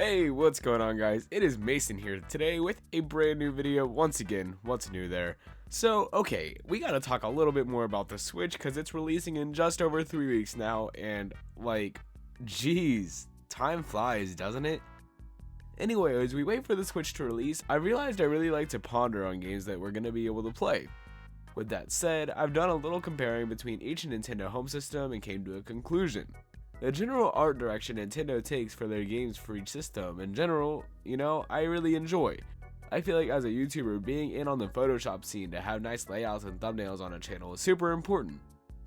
Hey, what's going on, guys? It is Mason here today with a brand new video. Once again, what's new there? So, okay, we gotta talk a little bit more about the Switch because it's releasing in just over 3 weeks now, and geez, time flies, doesn't it? Anyway, as we wait for the Switch to release, I realized I really like to ponder on games that we're gonna be able to play. With that said, I've done a little comparing between each Nintendo home system and came to a conclusion. The general art direction Nintendo takes for their games for each system, in general, I really enjoy. I feel like as a YouTuber, being in on the Photoshop scene to have nice layouts and thumbnails on a channel is super important.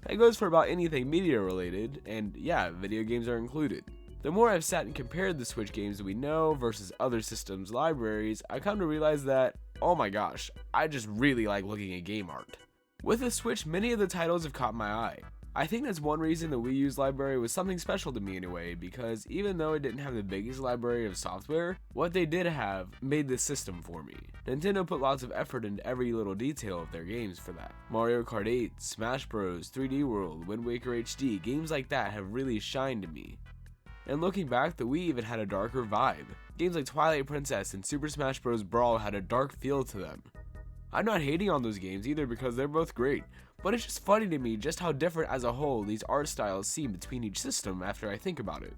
That goes for about anything media related, and yeah, video games are included. The more I've sat and compared the Switch games we know versus other systems' libraries, I come to realize that, oh my gosh, I just really like looking at game art. With the Switch, many of the titles have caught my eye. I think that's one reason the Wii U's library was something special to me in a way, because even though it didn't have the biggest library of software, what they did have made the system for me. Nintendo put lots of effort into every little detail of their games for that. Mario Kart 8, Smash Bros, 3D World, Wind Waker HD, games like that have really shined to me. And looking back, the Wii even had a darker vibe. Games like Twilight Princess and Super Smash Bros Brawl had a dark feel to them. I'm not hating on those games either because they're both great, but it's just funny to me just how different as a whole these art styles seem between each system after I think about it.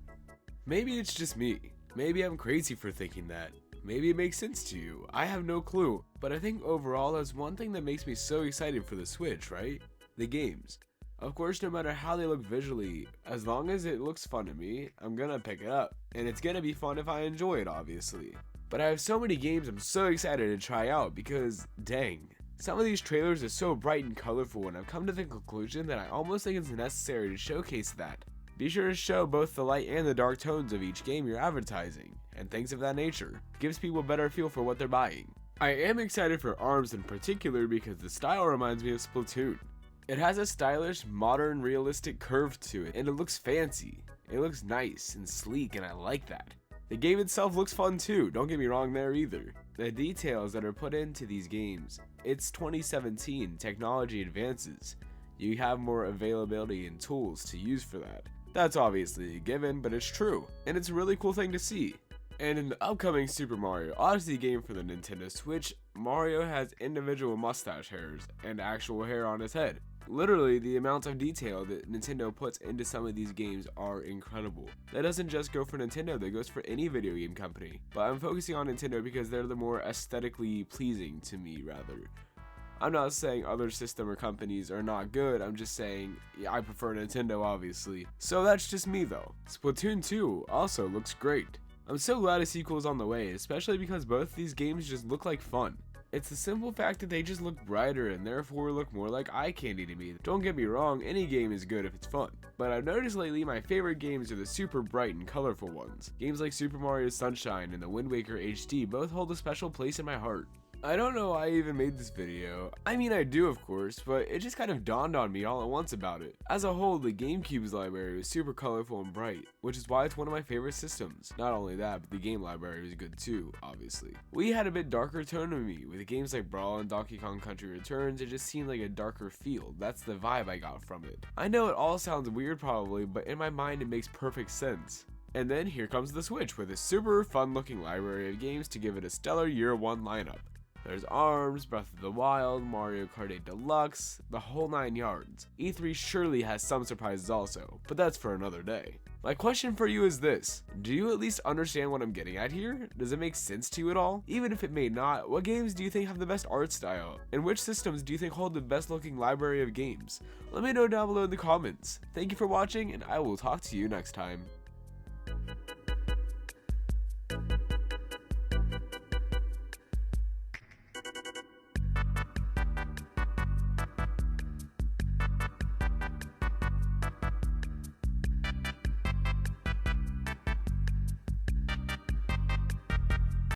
Maybe it's just me. Maybe I'm crazy for thinking that. Maybe it makes sense to you. I have no clue, but I think overall that's one thing that makes me so excited for the Switch, right? The games. Of course, no matter how they look visually, as long as it looks fun to me, I'm gonna pick it up. And it's gonna be fun if I enjoy it, obviously. But I have so many games I'm so excited to try out because, dang, some of these trailers are so bright and colorful, and I've come to the conclusion that I almost think it's necessary to showcase that. Be sure to show both the light and the dark tones of each game you're advertising, and things of that nature. Gives people a better feel for what they're buying. I am excited for ARMS in particular because the style reminds me of Splatoon. It has a stylish, modern, realistic curve to it, and it looks fancy. It looks nice and sleek, and I like that. The game itself looks fun too, don't get me wrong there either. The details that are put into these games, it's 2017, technology advances. You have more availability and tools to use for that. That's obviously a given, but it's true, and it's a really cool thing to see. And in the upcoming Super Mario Odyssey game for the Nintendo Switch, Mario has individual mustache hairs and actual hair on his head. Literally, the amounts of detail that Nintendo puts into some of these games are incredible. That doesn't just go for Nintendo, that goes for any video game company. But I'm focusing on Nintendo because they're the more aesthetically pleasing to me, rather. I'm not saying other system or companies are not good, I'm just saying I prefer Nintendo, obviously. So that's just me though. Splatoon 2 also looks great. I'm so glad a sequel is on the way, especially because both these games just look like fun. It's the simple fact that they just look brighter and therefore look more like eye candy to me. Don't get me wrong, any game is good if it's fun. But I've noticed lately my favorite games are the super bright and colorful ones. Games like Super Mario Sunshine and the Wind Waker HD both hold a special place in my heart. I don't know why I even made this video. I mean, I do of course, but it just kind of dawned on me all at once about it. As a whole, the GameCube's library was super colorful and bright, which is why it's one of my favorite systems. Not only that, but the game library was good too, obviously. Wii had a bit darker tone to me. With games like Brawl and Donkey Kong Country Returns, it just seemed like a darker feel. That's the vibe I got from it. I know it all sounds weird probably, but in my mind it makes perfect sense. And then here comes the Switch with a super fun looking library of games to give it a stellar year one lineup. There's ARMS, Breath of the Wild, Mario Kart 8 Deluxe, the whole 9 yards. E3 surely has some surprises also, but that's for another day. My question for you is this: do you at least understand what I'm getting at here? Does it make sense to you at all? Even if it may not, what games do you think have the best art style? And which systems do you think hold the best looking library of games? Let me know down below in the comments. Thank you for watching, and I will talk to you next time.